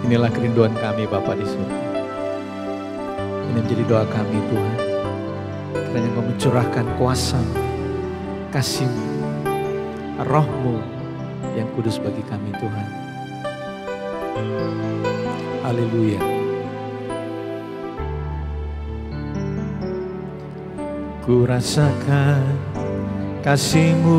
Inilah kerinduan kami Bapa di surga. Ini menjadi doa kami Tuhan. Kiranya Engkau mencurahkan kuasa-Mu, kasih-Mu, Roh-Mu yang kudus bagi kami Tuhan. Haleluya. Ku rasakan kasih-Mu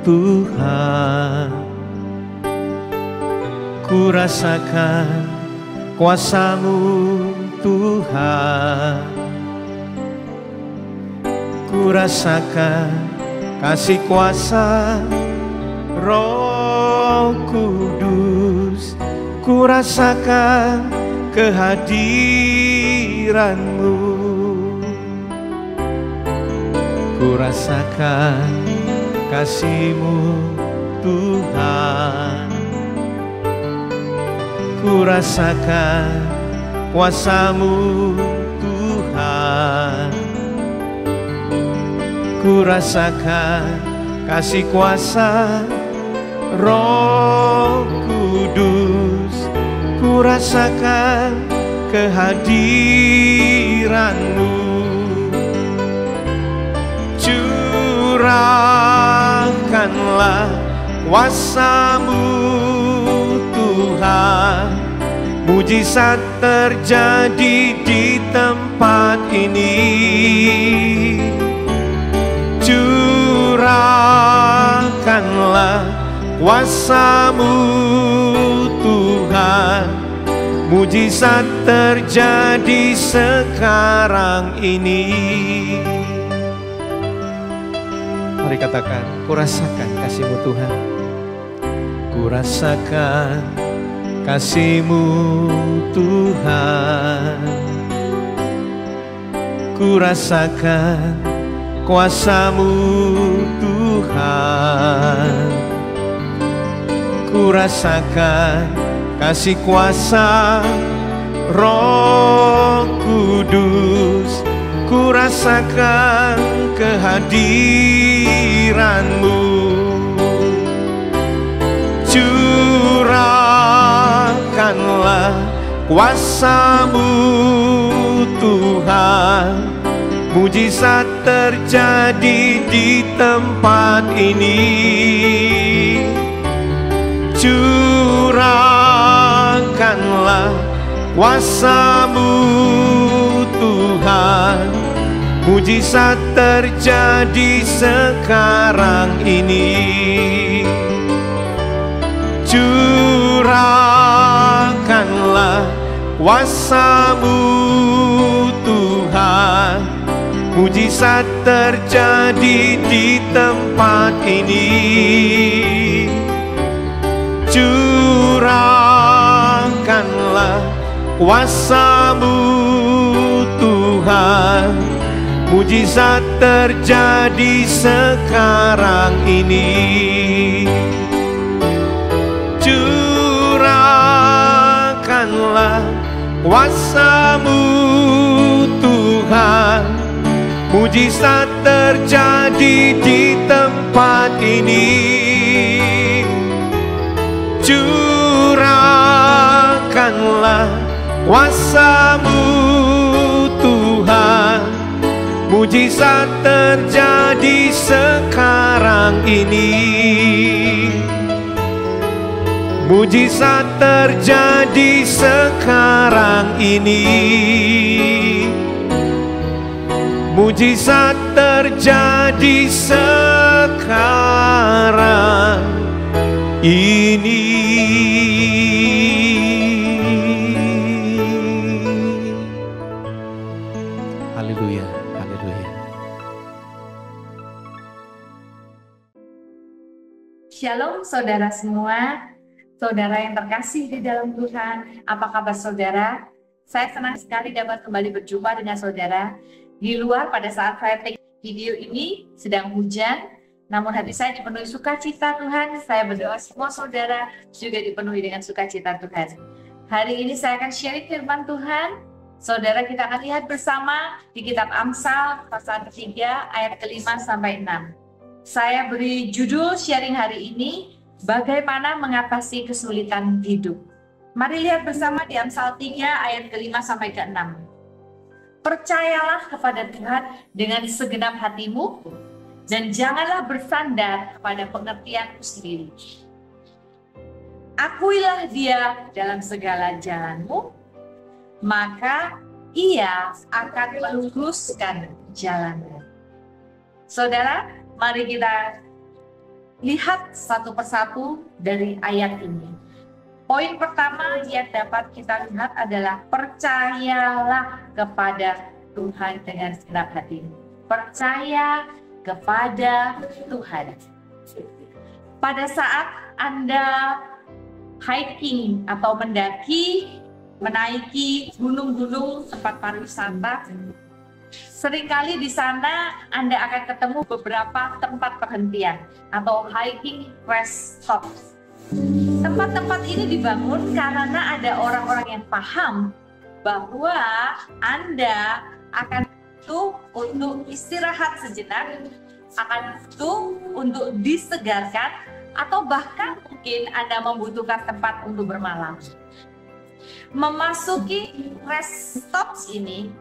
Tuhan. Ku rasakan kuasa-Mu Tuhan. Ku rasakan kasih kuasa Roh Kudus. Ku rasakan kehadiran-Mu. Ku rasakan kasih-Mu Tuhan. Ku rasakan kuasa-Mu Tuhan. Ku rasakan kasih kuasa Roh Kudus. Ku rasakan kehadiran-Mu. Curahkanlah kuasa-Mu Tuhan. Mujizat terjadi di tempat ini. Curahkanlah kuasa-Mu Tuhan. Mujizat terjadi sekarang ini. Mari katakan, ku rasakan kasih-Mu Tuhan. Ku rasakan kasih-Mu Tuhan. Ku rasakan kuasa-Mu Tuhan. Ku rasakan kasih kuasa Roh Kudus. Ku rasakan kehadiran-Mu. Curahkanlah kuasa-Mu Tuhan. Mujizat terjadi di tempat ini. Curahkanlah kuasa-Mu Tuhan. Mujizat terjadi sekarang ini. Curahkanlah kuasa-Mu Tuhan. Mujizat terjadi di tempat ini. Curahkanlah kuasa-Mu Tuhan. Mujizat terjadi sekarang ini. Curahkanlah kuasa-Mu Tuhan. Mujizat terjadi di tempat ini. Curahkanlah kuasa-Mu Tuhan. Mujizat terjadi sekarang ini. Mujizat terjadi sekarang ini. Mujizat terjadi sekarang ini. Haleluya, haleluya. Shalom saudara semua, saudara yang terkasih di dalam Tuhan. Apa kabar saudara? Saya senang sekali dapat kembali berjumpa dengan saudara. Di luar pada saat saya take video ini sedang hujan, namun hati saya dipenuhi sukacita Tuhan. Saya berdoa semua saudara juga dipenuhi dengan sukacita Tuhan. Hari ini saya akan sharing firman Tuhan. Saudara, kita akan lihat bersama di kitab Amsal pasal 3 ayat ke-5 sampai 6. Saya beri judul sharing hari ini, bagaimana mengatasi kesulitan hidup. Mari lihat bersama di Amsal 3 ayat ke-5 sampai ke-6. Percayalah kepada Tuhan dengan segenap hatimu, dan janganlah bersandar kepada pengertianmu sendiri. Akuilah Dia dalam segala jalanmu, maka Ia akan meluruskan jalanmu. Saudara, mari kita lihat satu persatu dari ayat ini. Poin pertama yang dapat kita lihat adalah percayalah kepada Tuhan dengan segenap hatimu. Percaya kepada Tuhan. Pada saat Anda hiking atau mendaki, menaiki gunung-gunung tempat pariwisata, seringkali di sana Anda akan ketemu beberapa tempat perhentian atau hiking rest stops. Tempat-tempat ini dibangun karena ada orang-orang yang paham bahwa Anda akan butuh untuk istirahat sejenak, akan butuh untuk disegarkan, atau bahkan mungkin Anda membutuhkan tempat untuk bermalam. Memasuki rest stops ini,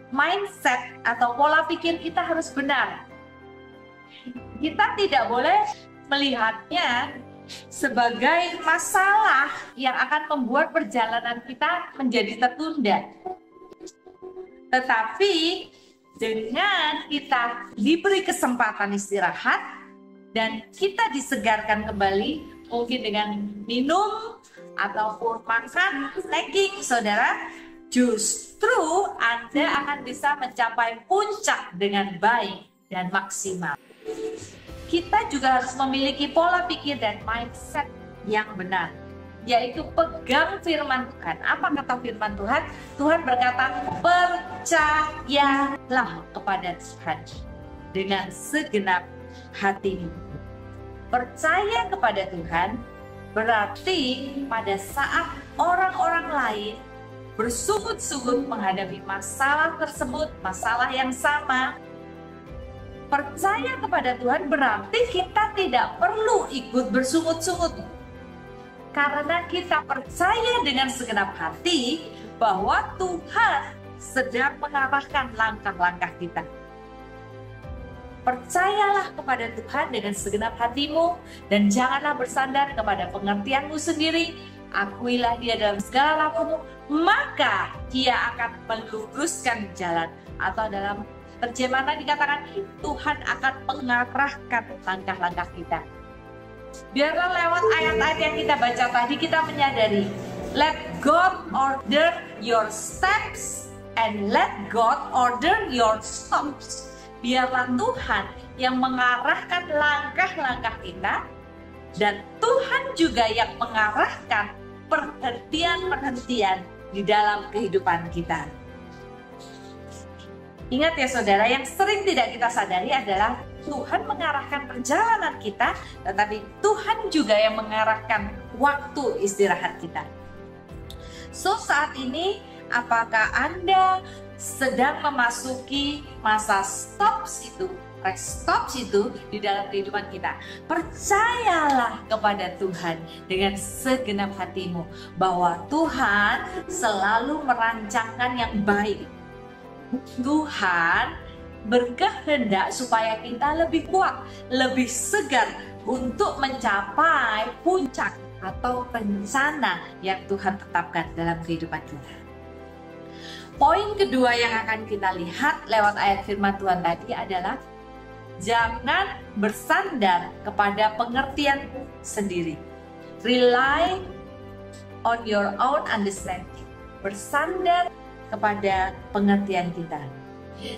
mindset atau pola pikir kita harus benar. Kita tidak boleh melihatnya sebagai masalah yang akan membuat perjalanan kita menjadi tertunda. Tetapi dengan kita diberi kesempatan istirahat dan kita disegarkan kembali, mungkin dengan minum ataupun makan, snacking, saudara, justru Anda akan bisa mencapai puncak dengan baik dan maksimal. Kita juga harus memiliki pola pikir dan mindset yang benar, yaitu pegang firman Tuhan. Apa kata firman Tuhan? Tuhan berkata, percayalah kepada Tuhan dengan segenap hatimu. Percaya kepada Tuhan berarti pada saat orang-orang lain bersungut-sungut menghadapi masalah tersebut, masalah yang sama, percaya kepada Tuhan berarti kita tidak perlu ikut bersungut-sungut. Karena kita percaya dengan segenap hati bahwa Tuhan sedang mengarahkan langkah-langkah kita. Percayalah kepada Tuhan dengan segenap hatimu dan janganlah bersandar kepada pengertianmu sendiri. Akuilah Dia dalam segala lakumu, maka Dia akan meluruskan jalan. Atau dalam terjemahan dikatakan, Tuhan akan mengarahkan langkah-langkah kita. Biarlah lewat ayat-ayat yang kita baca tadi kita menyadari, let God order your steps and let God order your stops. Biarlah Tuhan yang mengarahkan langkah-langkah kita, dan Tuhan juga yang mengarahkan perhentian-perhentian di dalam kehidupan kita. Ingat ya saudara, yang sering tidak kita sadari adalah Tuhan mengarahkan perjalanan kita, tetapi Tuhan juga yang mengarahkan waktu istirahat kita. So saat ini, apakah Anda sedang memasuki masa stops itu, rest stops itu di dalam kehidupan kita? Percayalah kepada Tuhan dengan segenap hatimu bahwa Tuhan selalu merancangkan yang baik. Tuhan berkehendak supaya kita lebih kuat, lebih segar untuk mencapai puncak atau rencana yang Tuhan tetapkan dalam kehidupan kita. Poin kedua yang akan kita lihat lewat ayat firman Tuhan tadi adalah jangan bersandar kepada pengertian sendiri. Rely on your own understanding. Bersandar kepada pengertian kita.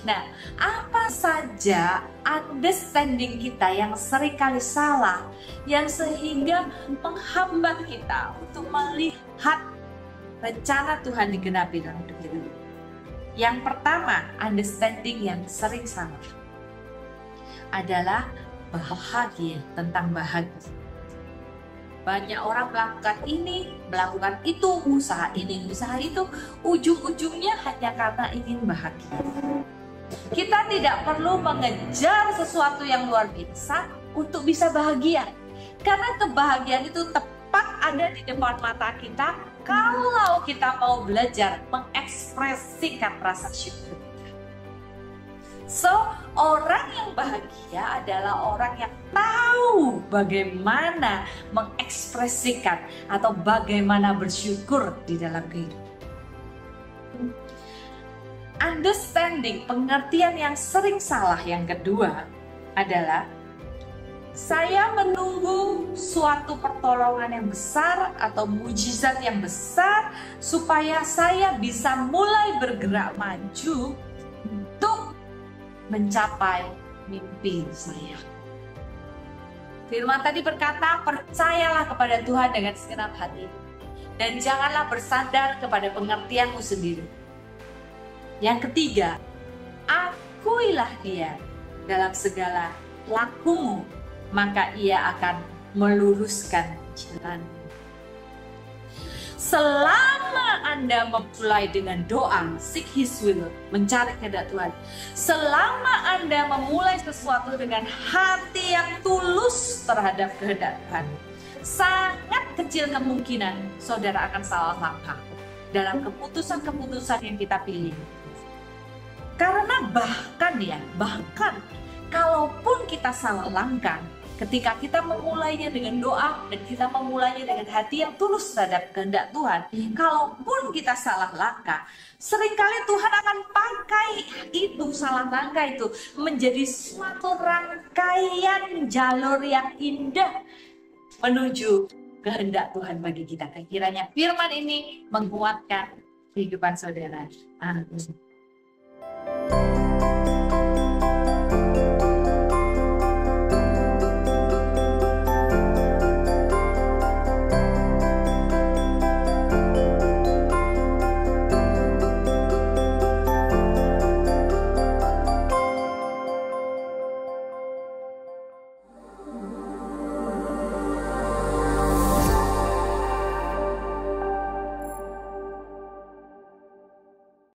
Nah, apa saja understanding kita yang seringkali salah, yang sehingga menghambat kita untuk melihat rencana Tuhan digenapi dalam hidup kita? Yang pertama, understanding yang sering salah adalah bahagia, tentang bahagia. Banyak orang melakukan ini, melakukan itu, usaha ini, usaha itu, ujung-ujungnya hanya karena ingin bahagia. Kita tidak perlu mengejar sesuatu yang luar biasa untuk bisa bahagia. Karena kebahagiaan itu tepat ada di depan mata kita kalau kita mau belajar mengekspresikan rasa syukur. So, orang yang bahagia adalah orang yang tahu bagaimana mengekspresikan atau bagaimana bersyukur di dalam kehidupan. Understanding, pengertian yang sering salah yang kedua adalah saya menunggu suatu pertolongan yang besar atau mujizat yang besar supaya saya bisa mulai bergerak maju untuk mencapai mimpi saya. Firman tadi berkata, percayalah kepada Tuhan dengan segenap hati dan janganlah bersandar kepada pengertianmu sendiri. Yang ketiga, akuilah Dia dalam segala lakumu, maka Ia akan meluruskan jalanmu. Selama Anda memulai dengan doa, seek His will, mencari kehendak Tuhan. Selama Anda memulai sesuatu dengan hati yang tulus terhadap kehendak Tuhan, sangat kecil kemungkinan saudara akan salah langkah dalam keputusan-keputusan yang kita pilih. Karena bahkan kalaupun kita salah langkah, ketika kita memulainya dengan doa dan kita memulainya dengan hati yang tulus terhadap kehendak Tuhan, kalaupun kita salah langkah, seringkali Tuhan akan pakai itu, salah langkah itu menjadi suatu rangkaian jalur yang indah menuju kehendak Tuhan bagi kita. Kiranya firman ini menguatkan kehidupan saudara. Amin.